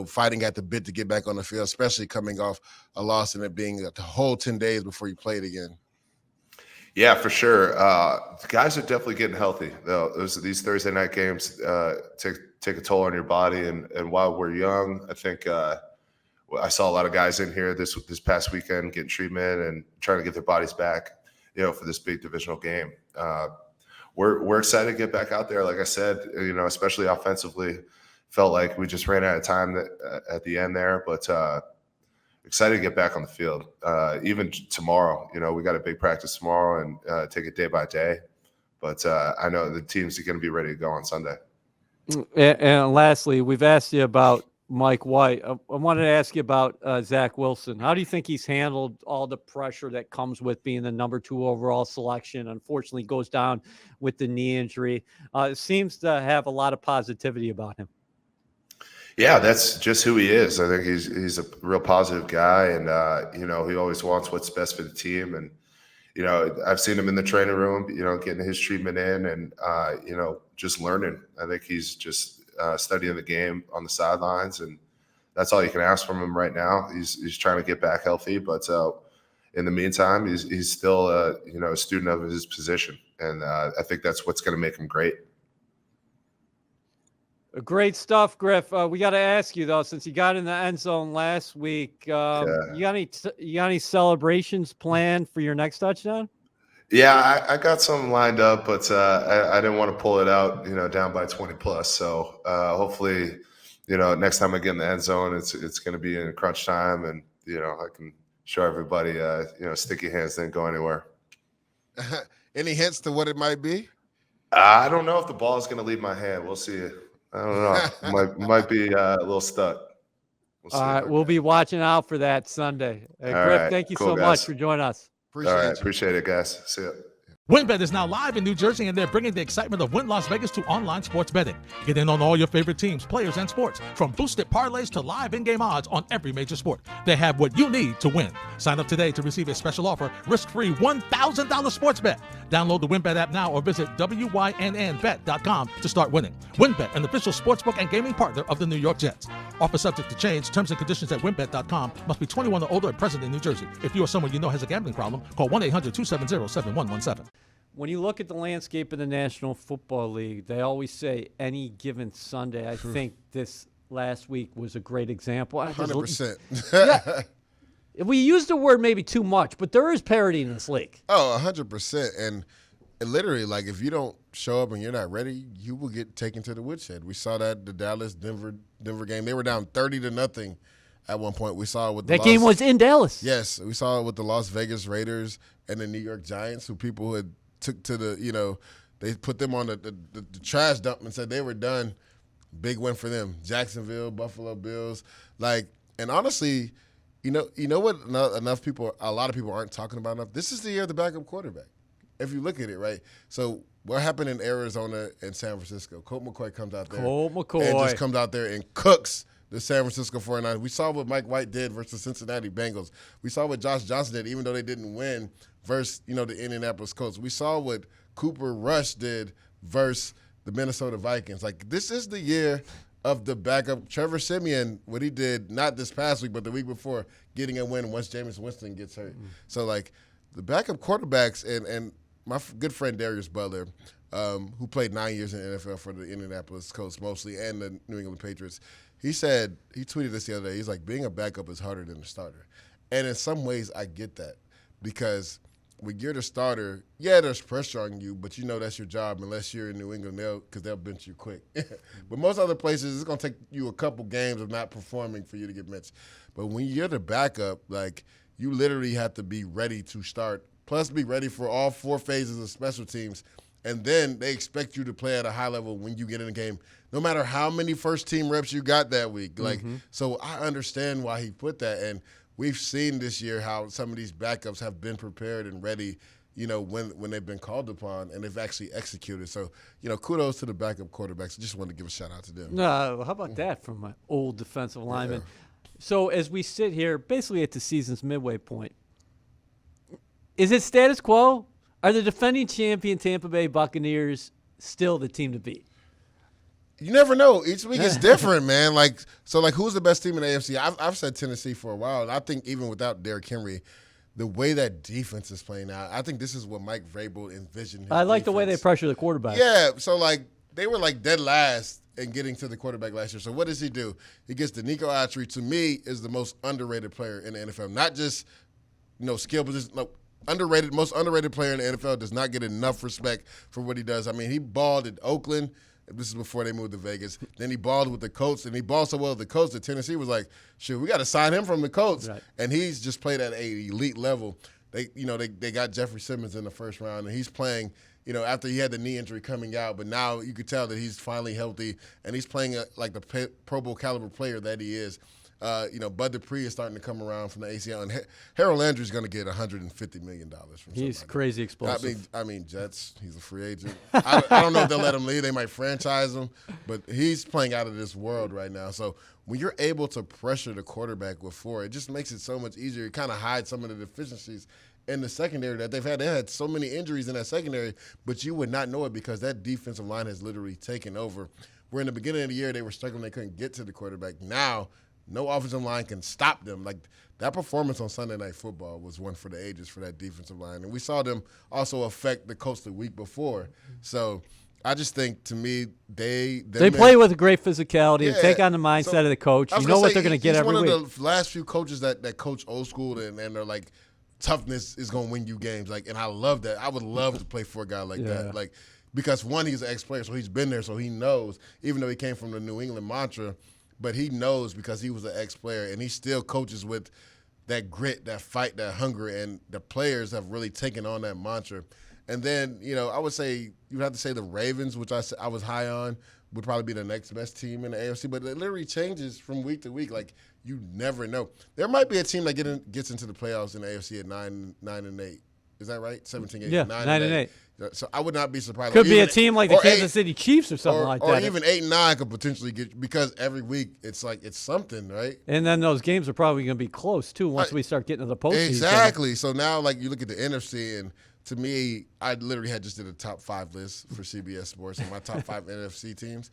fighting at the bit to get back on the field, especially coming off a loss and it being the whole 10 days before you played again? Yeah, for sure. Guys are definitely getting healthy, though. These Thursday night games take a toll on your body, and while we're young, I think I saw a lot of guys in here this past weekend getting treatment and trying to get their bodies back, for this big divisional game. We're excited to get back out there. Like I said, especially offensively, felt like we just ran out of time at the end there, but excited to get back on the field. Even tomorrow, we got a big practice tomorrow and take it day by day. But I know the teams are going to be ready to go on Sunday. And lastly, we've asked you about Mike White. I wanted to ask you about Zach Wilson. How do you think he's handled all the pressure that comes with being the number 2 overall selection? Unfortunately, goes down with the knee injury. It seems to have a lot of positivity about him. Yeah, that's just who he is. I think he's a real positive guy, and he always wants what's best for the team. And I've seen him in the training room, getting his treatment in, and just learning. I think he's just studying the game on the sidelines, and that's all you can ask from him right now. He's trying to get back healthy, but in the meantime, he's still a student of his position, and I think that's what's going to make him great. Great stuff, Griff. We got to ask you though, since you got in the end zone last week, you got any celebrations planned for your next touchdown? Yeah, I got something lined up, but I didn't want to pull it out, down by 20 plus. So hopefully, next time I get in the end zone, it's going to be in crunch time, and I can show everybody, sticky hands didn't go anywhere. Any hints to what it might be? I don't know if the ball is going to leave my hand. We'll see. I don't know. might be a little stuck. All right, we'll be watching out for that Sunday. Griff, right, thank you cool, so guys. much for joining us. Appreciate it, guys. See ya. WynnBET is now live in New Jersey, and they're bringing the excitement of Wynn Las Vegas to online sports betting. Get in on all your favorite teams, players, and sports, from boosted parlays to live in-game odds on every major sport. They have what you need to win. Sign up today to receive a special offer, risk-free $1,000 sports bet. Download the WynnBET app now or visit wynnbet.com to start winning. WynnBET, an official sportsbook and gaming partner of the New York Jets. Offer subject to change. Terms and conditions at wynnbet.com. Must be 21 or older and present in New Jersey. If you or someone you know has a gambling problem, call 1-800-270-7117. When you look at the landscape of the National Football League, they always say any given Sunday. I think this last week was a great example. 100%. Yeah. We use the word maybe too much, but there is parity in this league. Oh, 100%. And literally, like, if you don't show up and you're not ready, you will get taken to the woodshed. We saw that the Dallas-Denver game. They were down 30-0 at one point. We saw it with that game was in Dallas. Yes, we saw it with the Las Vegas Raiders and the New York Giants, who people had took to the, they put them on the trash dump and said they were done. Big win for them. Jacksonville, Buffalo Bills. And honestly, you know what a lot of people aren't talking about enough? This is the year of the backup quarterback. If you look at it, right? So what happened in Arizona and San Francisco? Colt McCoy comes out there. And just comes out there and cooks the San Francisco 49ers. We saw what Mike White did versus Cincinnati Bengals. We saw what Josh Johnson did, even though they didn't win, versus the Indianapolis Colts. We saw what Cooper Rush did versus the Minnesota Vikings. This is the year of the backup. Trevor Siemian, what he did, not this past week, but the week before, getting a win once Jameis Winston gets hurt. So, the backup quarterbacks, and my good friend Darius Butler, who played 9 years in the NFL for the Indianapolis Colts mostly and the New England Patriots, he tweeted this the other day, he's like, being a backup is harder than a starter. And in some ways, I get that, because when you're the starter, there's pressure on you, but that's your job unless you're in New England, because they'll bench you quick. But most other places, it's going to take you a couple games of not performing for you to get benched. But when you're the backup, you literally have to be ready to start, plus be ready for all 4 phases of special teams. And then they expect you to play at a high level when you get in the game, no matter how many first-team reps you got that week. So I understand why he put that. And we've seen this year how some of these backups have been prepared and ready, when they've been called upon, and they've actually executed. So, kudos to the backup quarterbacks. I just wanted to give a shout-out to them. No, how about that from my old defensive lineman? Yeah. So as we sit here, basically at the season's midway point, is it status quo? Are the defending champion Tampa Bay Buccaneers still the team to beat? You never know. Each week is different, man. Who's the best team in the AFC? I've said Tennessee for a while, and I think even without Derrick Henry, the way that defense is playing out, I think this is what Mike Vrabel envisioned. I like the way they pressure the quarterback. Yeah, so they were dead last in getting to the quarterback last year. So what does he do? He gets to Nico Autry, to me, is the most underrated player in the NFL. Not just skill position. No, most underrated player in the NFL, does not get enough respect for what he does. I mean, he balled at Oakland. This is before they moved to Vegas. Then he balled with the Colts, and he balled so well with the Colts that Tennessee was like, "Shoot, we got to sign him from the Colts." Right. And he's just played at an elite level. They got Jeffrey Simmons in the first round, and he's playing, after he had the knee injury coming out, but now you could tell that he's finally healthy and he's playing like the Pro Bowl caliber player that he is. Bud Dupree is starting to come around from the ACL, and Harold Landry's going to get $150 million from He's somebody. crazy explosive. I mean, Jets. He's a free agent. I don't know if they'll let him leave. They might franchise him, but he's playing out of this world right now. So when you're able to pressure the quarterback with 4, it just makes it so much easier. It kind of hides some of the deficiencies in the secondary that they've had. They had so many injuries in that secondary, but you would not know it because that defensive line has literally taken over. Where in the beginning of the year they were struggling, they couldn't get to the quarterback. Now, no offensive line can stop them. Like, that performance on Sunday Night Football was one for the ages for that defensive line. And we saw them also affect the Colts the week before. So I just think, to me, they play with a great physicality and take on the mindset of the coach. You know what they're going to get every week. He's one of the last few coaches that coach old school and they're like, toughness is going to win you games. Like, and I love that. I would love to play for a guy like that. Like, because, one, he's an ex-player, so he's been there, so he knows, even though he came from the New England mantra, but he knows because he was an ex-player, and he still coaches with that grit, that fight, that hunger, and the players have really taken on that mantra. And then, I would say you'd have to say the Ravens, which I was high on, would probably be the next best team in the AFC. But it literally changes from week to week. Like, you never know. There might be a team that gets into the playoffs in the AFC at 9-8. Is that right? 17-8. Yeah, 9-8. So I would not be surprised. Could be a team like the Kansas City Chiefs or something like that. Or even 8-9 could potentially get, because every week it's like it's something, right? And then those games are probably going to be close too once we start getting to the postseason. Exactly. So now, like, you look at the NFC, and to me, I literally just did a top 5 list for CBS Sports and my top 5 NFC teams.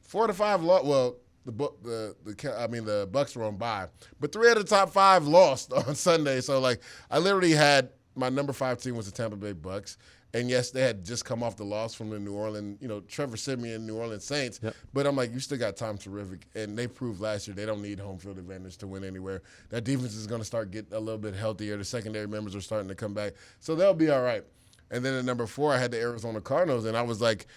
4 to 5 lost. Well, the Bucks were on bye, but 3 of the top 5 lost on Sunday. So, like, I literally had my number 5 team was the Tampa Bay Bucks. And, yes, they had just come off the loss from the New Orleans, Trevor Siemian, New Orleans Saints. Yep. But I'm like, you still got Tom Terrific. And they proved last year they don't need home field advantage to win anywhere. That defense is going to start getting a little bit healthier. The secondary members are starting to come back. So they'll be all right. And then at number 4, I had the Arizona Cardinals. And I was like,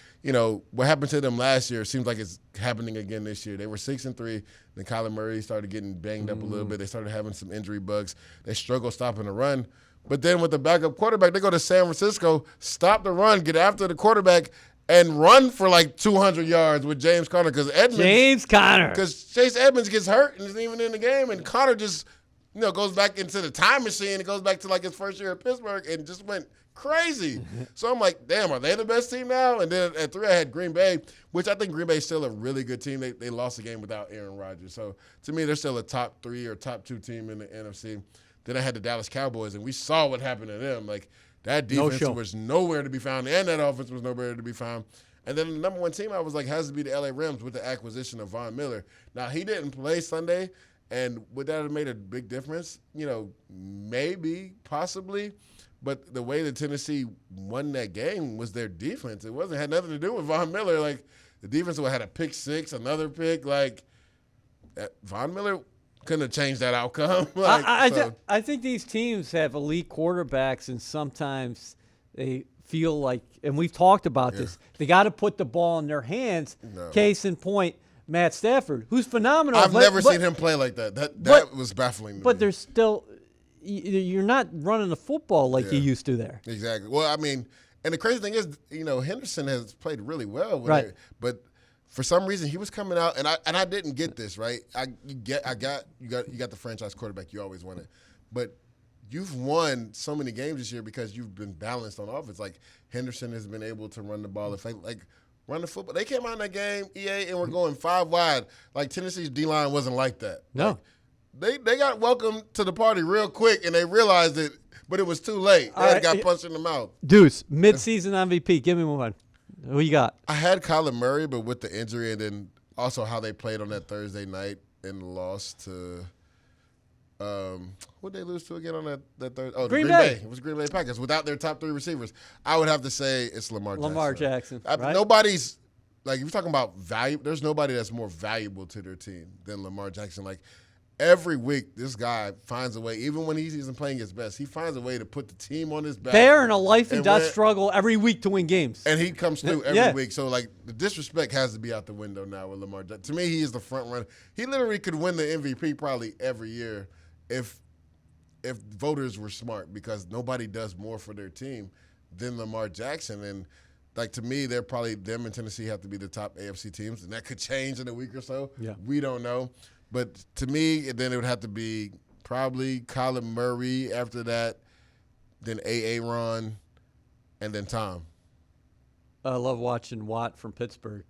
what happened to them last year seems like it's happening again this year. They were 6-3. Then Kyler Murray started getting banged up a little bit. They started having some injury bugs. They struggled stopping the run. But then with the backup quarterback, they go to San Francisco, stop the run, get after the quarterback, and run for like 200 yards with James Conner. Because Chase Edmonds gets hurt and isn't even in the game, and Conner just goes back into the time machine. It goes back to like his first year at Pittsburgh and just went crazy. So I'm like, damn, are they the best team now? And then at 3, I had Green Bay, which I think Green Bay is still a really good team. They lost the game without Aaron Rodgers. So to me, they're still a top 3 or top 2 team in the NFC. Then I had the Dallas Cowboys, and we saw what happened to them. Like, that defense was nowhere to be found, and that offense was nowhere to be found. And then the number 1 team, I was like, has to be the LA Rams with the acquisition of Von Miller. Now, he didn't play Sunday, and would that have made a big difference? Maybe, possibly. But the way that Tennessee won that game was their defense. It had nothing to do with Von Miller. Like, the defense had a pick 6, another pick. Like, Von Miller couldn't have changed that outcome. I think these teams have elite quarterbacks, and sometimes they feel like, and we've talked about this, they got to put the ball in their hands. No. Case in point, Matt Stafford, who's phenomenal. I've never seen him play like that. That was baffling to me. But there's still, you're not running the football like you used to there. Exactly. Well, I mean, and the crazy thing is, Henderson has played really well. But for some reason, he was coming out, and I didn't get this, right. You got the franchise quarterback you always wanted, but you've won so many games this year because you've been balanced on offense. Like, Henderson has been able to run the ball, run the football. They came out in that game, EA, and were going 5 wide. Like, Tennessee's D-line wasn't like that. No, like, they got welcomed to the party real quick, and they realized it, but it was too late. They got punched in the mouth. Deuce, mid-season MVP. Give me one. Who you got? I had Kyler Murray, but with the injury, and then also how they played on that Thursday night and lost to who did they lose to again on that Thursday? Oh, Green Bay. It was Green Bay Packers without their top 3 receivers. I would have to say it's Lamar Jackson. Right? Nobody's like, if you're talking about value, there's nobody that's more valuable to their team than Lamar Jackson. Like, every week, this guy finds a way, even when he isn't playing his best, he finds a way to put the team on his back. They're in a life and death struggle every week to win games. And he comes through every week. So, like, the disrespect has to be out the window now with Lamar Jackson. To me, he is the front runner. He literally could win the MVP probably every year if voters were smart, because nobody does more for their team than Lamar Jackson. And, like, to me, they're probably – them and Tennessee have to be the top AFC teams, and that could change in a week or so. Yeah. We don't know. But to me, then it would have to be probably Kyler Murray after that, then Aaron, and then Tom. I love watching Watt from Pittsburgh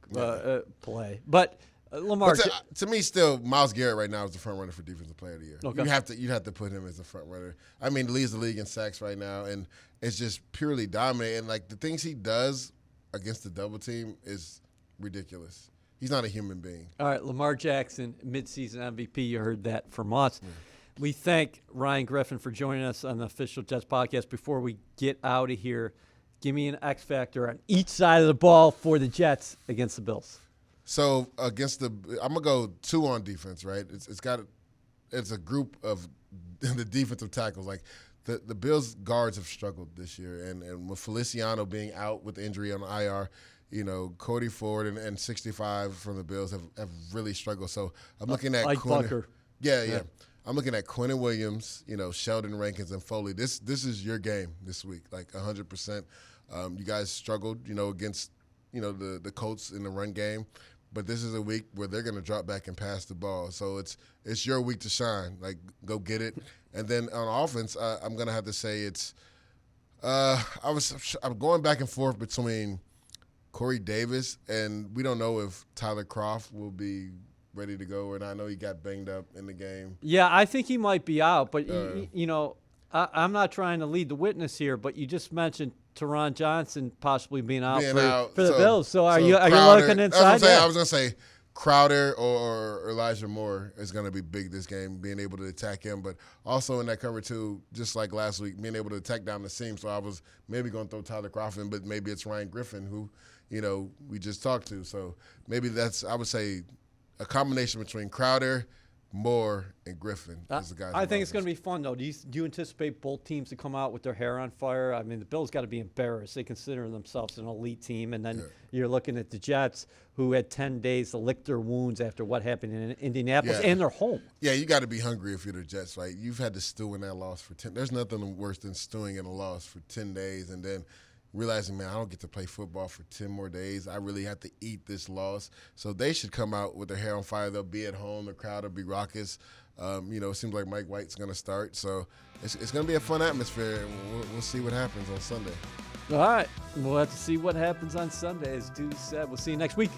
play. But Lamar. But to me, still, Myles Garrett right now is the front runner for Defensive Player of the Year. Okay. You have to put him as the front runner. I mean, he leads the league in sacks right now, and it's just purely dominant. And, like, the things he does against the double team is ridiculous. He's not a human being. All right, Lamar Jackson, midseason MVP. You heard that from us. We thank Ryan Griffin for joining us on the Official Jets podcast. Before we get out of here, give me an X factor on each side of the ball for the Jets against the Bills. So I'm gonna go 2 on defense, right? It's a group of the defensive tackles. Like the Bills guards have struggled this year, and with Feliciano being out with injury on IR, Cody Ford and 65 from the Bills have really struggled. So I'm looking at Bucker. Yeah. I'm looking at Quentin Williams, Sheldon Rankins, and Foley. This is your game this week, like 100%. You guys struggled, against, the Colts in the run game, but this is a week where they're going to drop back and pass the ball. So it's your week to shine. Like, go get it. And then on offense, I'm going to have to say I'm going back and forth between Corey Davis, and we don't know if Tyler Kroft will be ready to go, and I know he got banged up in the game. Yeah, I think he might be out, but I'm not trying to lead the witness here, but you just mentioned Teron Johnson possibly being out for the Bills. So are you looking inside? I was gonna say Crowder or Elijah Moore is gonna be big this game, being able to attack him, but also in that cover too, just like last week, being able to attack down the seam. So I was maybe gonna throw Tyler Kroft in, but maybe it's Ryan Griffin who, we just talked to. So maybe I would say a combination between Crowder, Moore, and Griffin is the guys. I think it's going to be fun, though. Do you anticipate both teams to come out with their hair on fire? I mean, the Bills got to be embarrassed. They consider themselves an elite team, and then you're looking at the Jets, who had 10 days to lick their wounds after what happened in Indianapolis, and they're home. Yeah, you got to be hungry if you're the Jets, right? You've had to stew in that loss for 10. There's nothing worse than stewing in a loss for 10 days and then realizing, man, I don't get to play football for 10 more days. I really have to eat this loss. So they should come out with their hair on fire. They'll be at home. The crowd will be raucous. It seems like Mike White's going to start. So it's going to be a fun atmosphere, and we'll see what happens on Sunday. All right. We'll have to see what happens on Sunday, as Douz said. We'll see you next week.